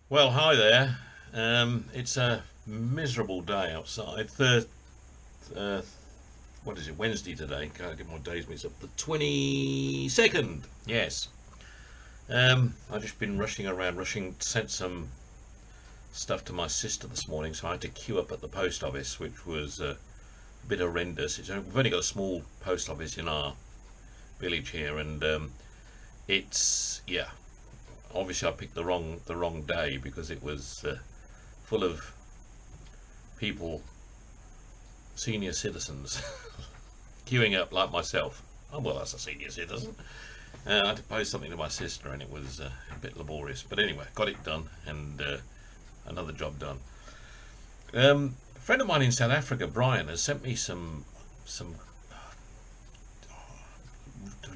Well, hi there. It's a miserable day outside. Uh, what is it? Wednesday today. Can't get my days mixed up. The 22nd. Yes. I've just been rushing around, sent some stuff to my sister this morning, so I had to queue up at the post office, which was a bit horrendous. We've only got a small post office in our village here, and it's yeah. Obviously, I picked the wrong day because it was full of people, senior citizens, queuing up like myself. Oh well, that's a senior citizen. I had to post something to my sister, and it was a bit laborious. But anyway, got it done, and another job done. A friend of mine in South Africa, Brian, has sent me some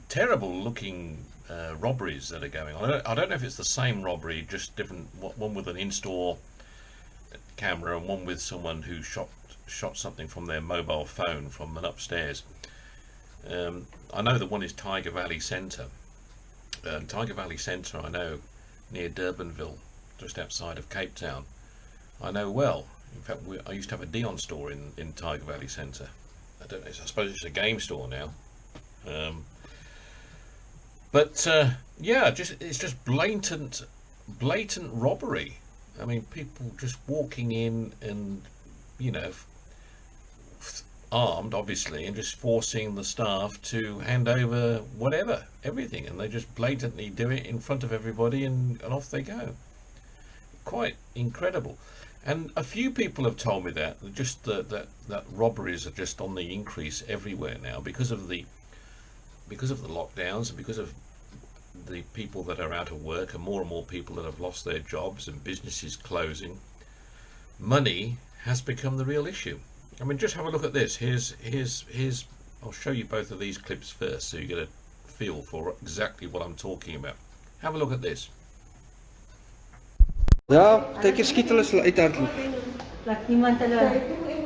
terrible looking robberies that are going on. I don't know if it's the same robbery, just different. One with an in-store camera and one with someone who shot something from their mobile phone from an upstairs. I know that one is Tiger Valley Centre. Tiger Valley Centre, I know, near Durbanville, just outside of Cape Town. I know well. In fact, I used to have a Dion store in Tiger Valley Centre. I don't know. I suppose it's a game store now. Um, but yeah, it's just blatant robbery. I mean, people just walking in and you know armed, obviously, and just forcing the staff to hand over whatever, everything, and they just blatantly do it in front of everybody, and off they go. Quite incredible. And a few people have told me that just that robberies are just on the increase everywhere now because of the lockdowns and because of the people that are out of work and more people that have lost their jobs and businesses closing. Money has become the real issue. I mean, just have a look at this. Here's. I'll show you both of these clips first, so you get a feel for exactly what I'm talking about. Have a look at this. Ja, partykeer skiet hulle hulle uithardloop. Laat niemand hulle.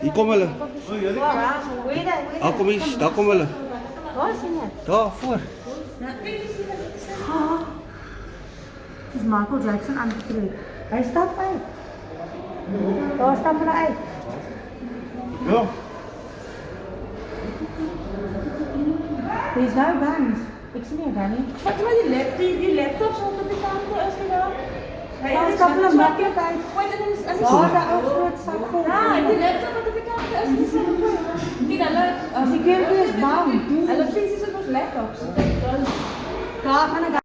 Hier kom hulle. Waar? Hoe is dat? Daar kom eens, daar kom hulle. Waar sien jy? Daar voor. Dis Michael Jackson aangetree. Hy stap uit. Daar stap hulle uit. Ja. There's no guns. Ek sien nie dan nie. Wat maar die laptops op die kant is nie daar. Daar stap hulle maklik uit. Wat dan is Waar daar ou groot sak vol. ja, die laptop wat op die kant is nie so goed. Nie hulle Security is bang. hulle fisies op ons laptops. Daar gaan 'n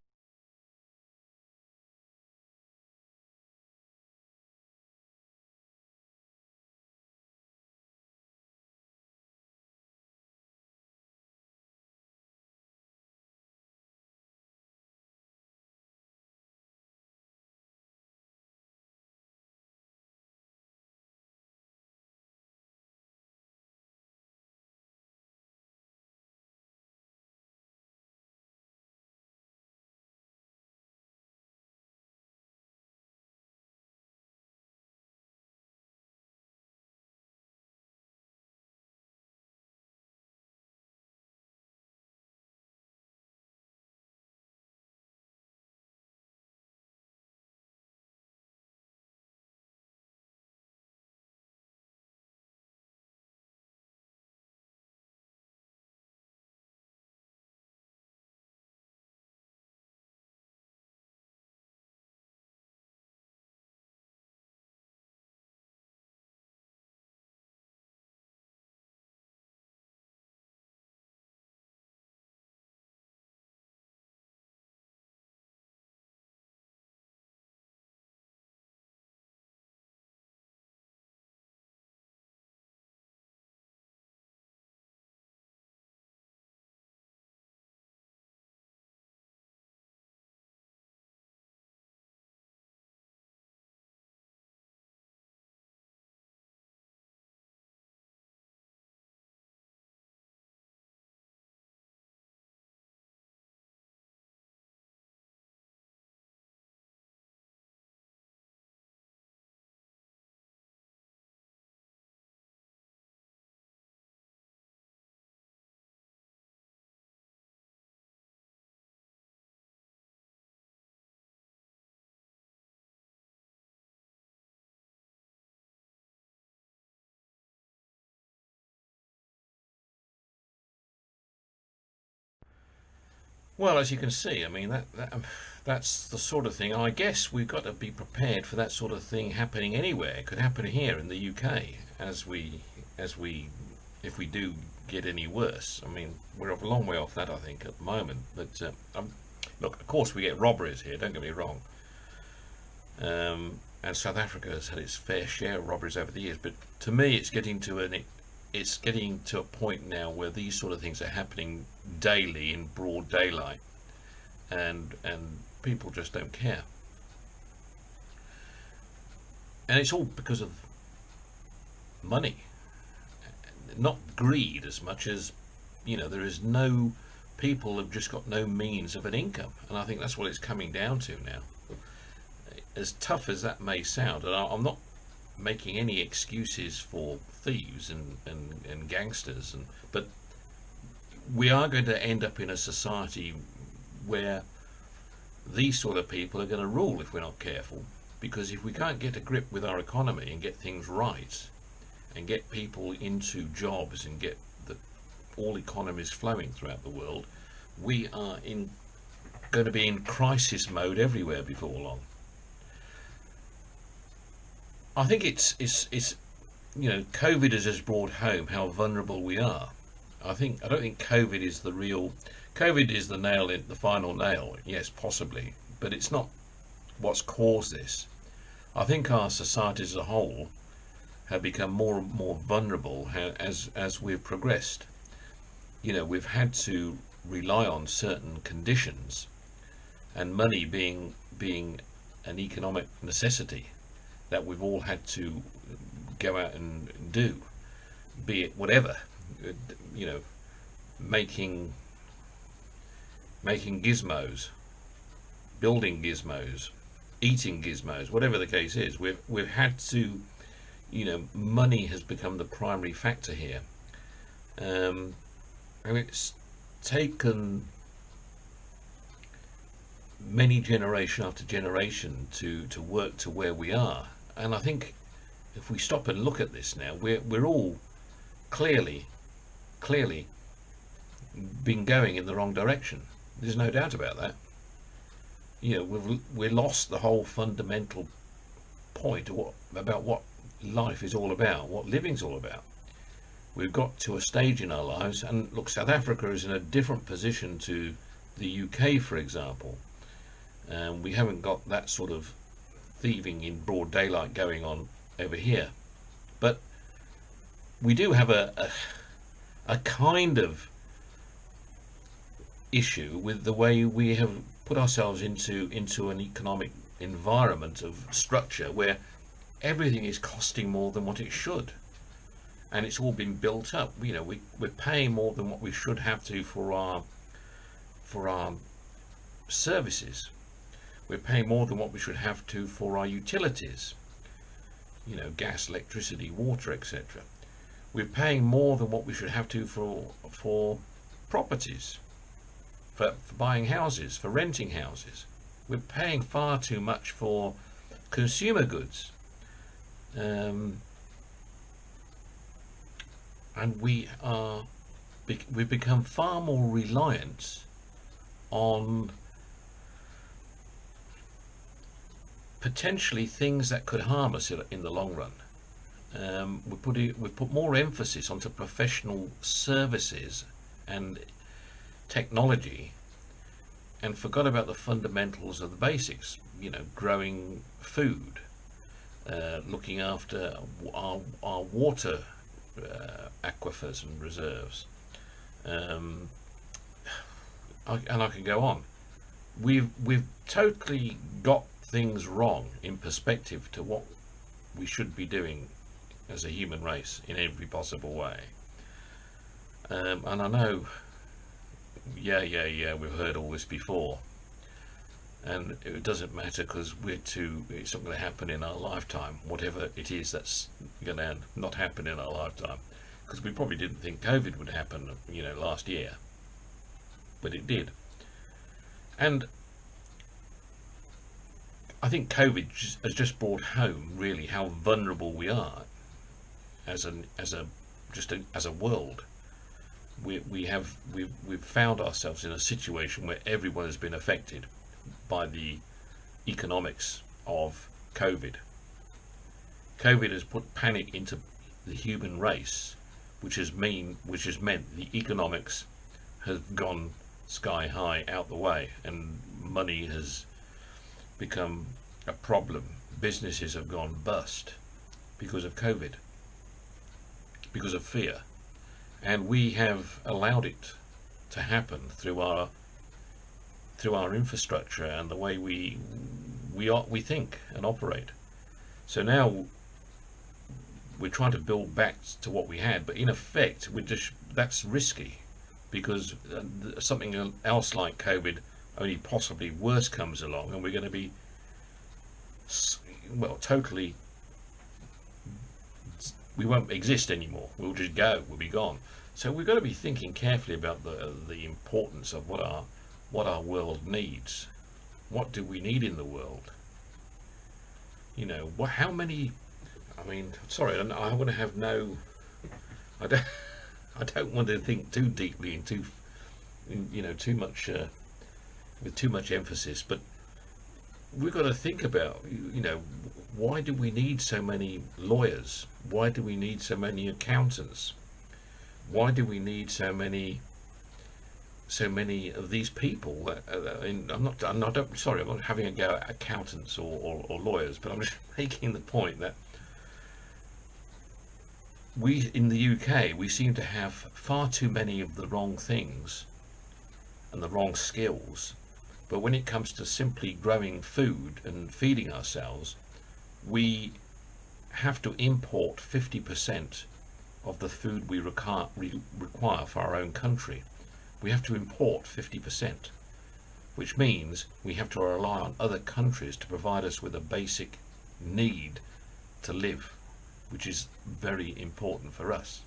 Well, as you can see, I mean that's the sort of thing. I guess we've got to be prepared for that sort of thing happening anywhere. It could happen here in the UK as we if we do get any worse. I mean, we're a long way off that, I think, at the moment. But look, of course, we get robberies here. Don't get me wrong. And South Africa has had its fair share of robberies over the years. But to me, it's getting to a point now where these sort of things are happening daily in broad daylight, and people just don't care. And it's all because of money, not greed as much as, there is no, people have just got no means of an income, and I think that's what it's coming down to now. As tough as that may sound, and I'm not making any excuses for thieves and gangsters, but we are going to end up in a society where these sort of people are going to rule if we're not careful. Because if we can't get a grip with our economy and get things right and get people into jobs and get all economies flowing throughout the world, we are going to be in crisis mode everywhere before long. I think it's COVID has just brought home how vulnerable we are. I don't think COVID is the nail in the final nail. Yes, possibly, but it's not what's caused this. I think our society as a whole have become more and more vulnerable as we've progressed. We've had to rely on certain conditions, and money being an economic necessity that we've all had to go out and do, be it whatever, making gizmos, building gizmos, eating gizmos, whatever the case is. We've had to, money has become the primary factor here, and it's taken many generation after generation to work to where we are. And I think if we stop and look at this now, we're all clearly been going in the wrong direction. There's no doubt about that. We've lost the whole fundamental point about what life is all about, what living's all about. We've got to a stage in our lives, and look, South Africa is in a different position to the UK, for example. We haven't got that sort of thieving in broad daylight going on over here, but we do have a kind of issue with the way we have put ourselves into an economic environment of structure where everything is costing more than what it should, and it's all been built up. We're paying more than what we should have to for our services. We're paying more than what we should have to for our utilities, gas, electricity, water, etc. We're paying more than what we should have to for properties, for buying houses, for renting houses. We're paying far too much for consumer goods, and we've become far more reliant on potentially things that could harm us in the long run. We've put more emphasis onto professional services and technology, and forgot about the fundamentals of the basics. Growing food, looking after our water aquifers and reserves, and I can go on. We've totally got things wrong in perspective to what we should be doing as a human race in every possible way. And I know, we've heard all this before, and it doesn't matter because it's not going to happen in our lifetime, whatever it is that's going to not happen in our lifetime, because we probably didn't think COVID would happen last year, but it did. And I think COVID has just brought home really how vulnerable we are as a world. we've found ourselves in a situation where everyone has been affected by the economics of COVID. COVID has put panic into the human race, which has meant the economics has gone sky high out the way, and money has become a problem. Businesses have gone bust because of COVID, because of fear, and we have allowed it to happen through our infrastructure and the way we think and operate. So now we're trying to build back to what we had, but in effect that's risky, because something else like COVID, only possibly worse, comes along, and we're going to be totally, we won't exist anymore. We'll just go, we'll be gone. So we've got to be thinking carefully about the importance of what our world needs. What do we need in the world? You know, how many? I mean, sorry, I want to have no. I don't want to think too deeply and too much with too much emphasis. But we've got to think about, why do we need so many lawyers? Why do we need so many accountants? Why do we need so many of these people? I'm not having a go at accountants or lawyers, but I'm just making the point that we in the UK, we seem to have far too many of the wrong things and the wrong skills. But when it comes to simply growing food and feeding ourselves, we have to import 50% of the food we require for our own country. We have to import 50%, which means we have to rely on other countries to provide us with a basic need to live, which is very important for us.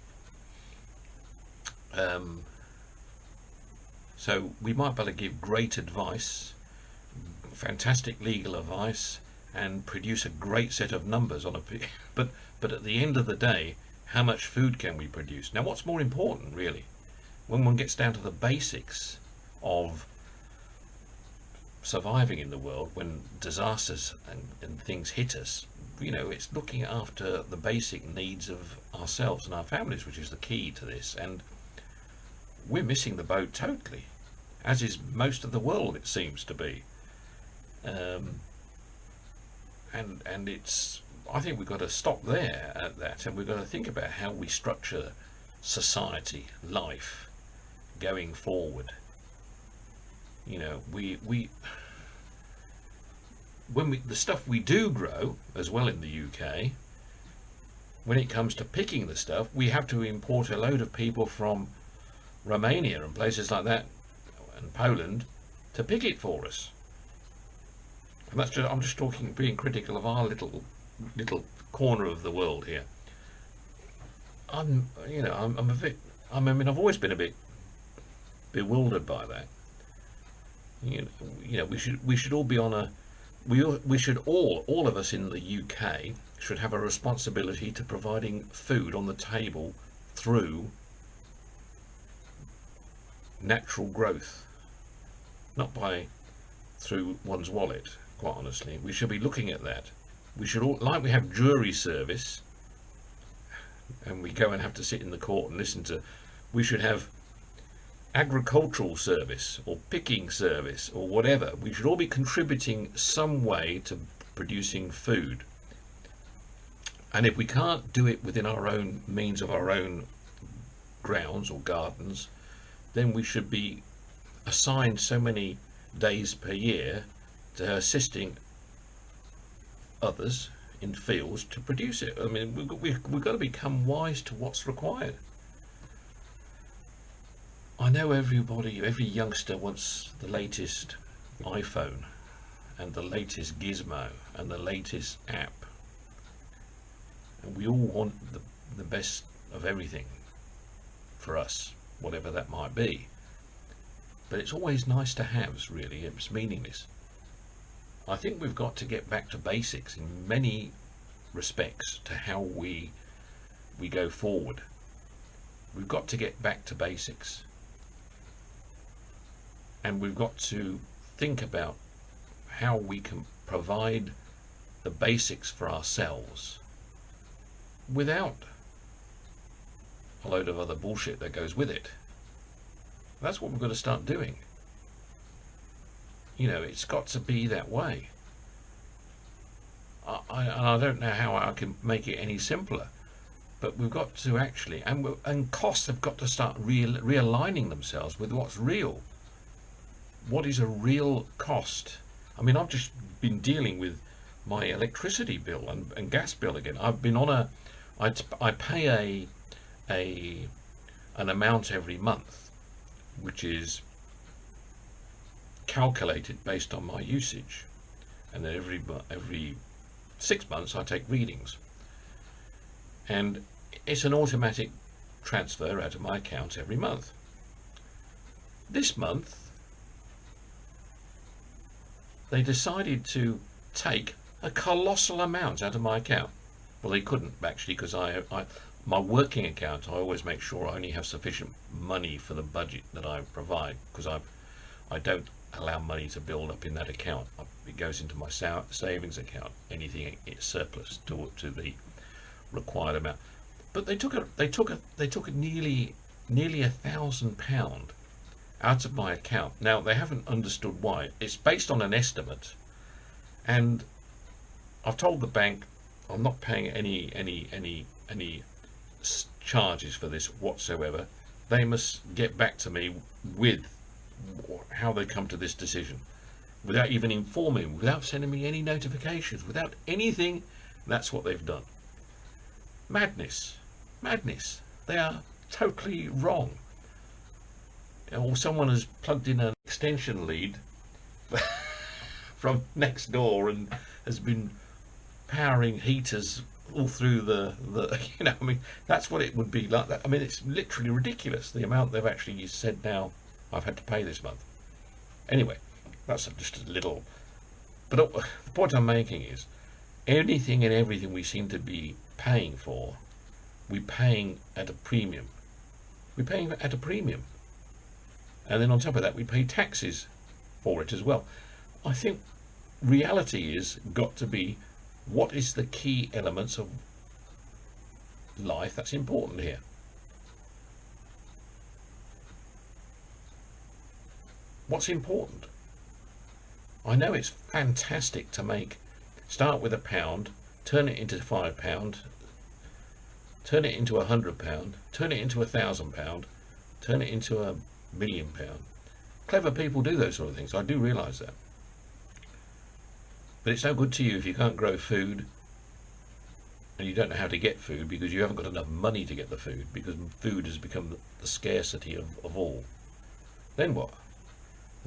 So we might better give great advice, fantastic legal advice, and produce a great set of numbers on but at the end of the day, how much food can we produce? Now, what's more important, really, when one gets down to the basics of surviving in the world, when disasters and things hit us, it's looking after the basic needs of ourselves and our families, which is the key to this. And we're missing the boat totally, as is most of the world, it seems to be. And it's, I think we've got to stop there at that, and we've got to think about how we structure society, life, going forward. The stuff we do grow as well in the UK, when it comes to picking the stuff, we have to import a load of people from Romania and places like that, and Poland, to pick it for us. And that's just, I'm just talking, being critical of our little corner of the world here. I've always been a bit bewildered by that. We should all be on a, we should all of us in the UK should have a responsibility to providing food on the table through natural growth, not through one's wallet. Quite honestly, we should be looking at that. We should all, like we have jury service, and we go and have to sit in the court and listen to, we should have agricultural service or picking service or whatever. We should all be contributing some way to producing food. And if we can't do it within our own means of our own grounds or gardens, then we should be assigned so many days per year to assisting others in fields to produce it. I mean, we've got to become wise to what's required. I know every youngster wants the latest iPhone and the latest gizmo and the latest app, and we all want the best of everything for us, whatever that might be. But it's always nice to have, really. It's meaningless. I think we've got to get back to basics in many respects to how we go forward. We've got to get back to basics. And we've got to think about how we can provide the basics for ourselves without a load of other bullshit that goes with it. That's what we've got to start doing. You know, it's got to be that way. I don't know how I can make it any simpler, but we've got to actually, and costs have got to start realigning themselves with what's real. What is a real cost? I mean, I've just been dealing with my electricity bill and gas bill again. I've been on I pay an amount every month, which is calculated based on my usage, and then every 6 months I take readings, and it's an automatic transfer out of my account every month. This month they decided to take a colossal amount out of my account. Well, they couldn't actually, because my working account, I always make sure I only have sufficient money for the budget that I provide, because I don't allow money to build up in that account. It goes into my savings account. Anything it's surplus to the required amount. But they took nearly £1,000 out of my account. Now, they haven't understood why. It's based on an estimate, and I've told the bank I'm not paying any charges for this whatsoever. They must get back to me with how they come to this decision, without even informing, without sending me any notifications, without anything. That's what they've done. Madness. They are totally wrong. Or someone has plugged in an extension lead from next door and has been powering heaters all through the you know, I mean, that's what it would be like. That, I mean, it's literally ridiculous the amount they've actually said now I've had to pay this month. Anyway, that's just a little, but the point I'm making is anything and everything we seem to be paying for, we're paying at a premium. We're paying at a premium, and then on top of that we pay taxes for it as well. I think reality is got to be, what is the key elements of life that's important here? What's important? I know it's fantastic to start with £1, turn it into £5, turn it into £100, turn it into £1,000, turn it into £1 million. Clever people do those sort of things. I do realise that. But it's no good to you if you can't grow food and you don't know how to get food, because you haven't got enough money to get the food, because food has become the scarcity of all. Then what?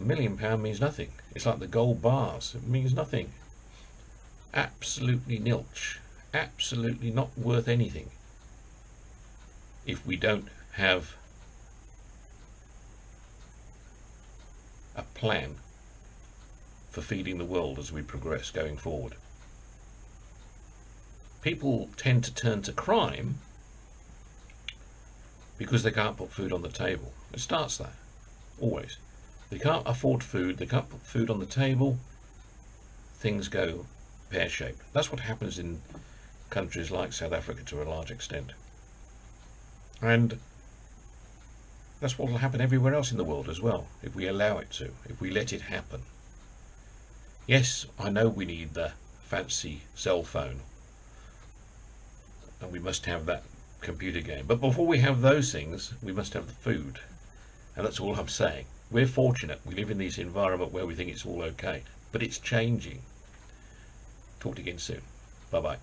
£1 million means nothing. It's like the gold bars. It means nothing. Absolutely nilch. Absolutely not worth anything if we don't have a plan for feeding the world as we progress going forward. People tend to turn to crime because they can't put food on the table. It starts there, always. They can't afford food, they can't put food on the table, things go pear-shaped. That's what happens in countries like South Africa to a large extent. And that's what will happen everywhere else in the world as well, if we allow it to, if we let it happen. Yes, I know we need the fancy cell phone, and we must have that computer game. But before we have those things, we must have the food. And that's all I'm saying. We're fortunate. We live in this environment where we think it's all okay. But it's changing. Talk to you again soon. Bye-bye.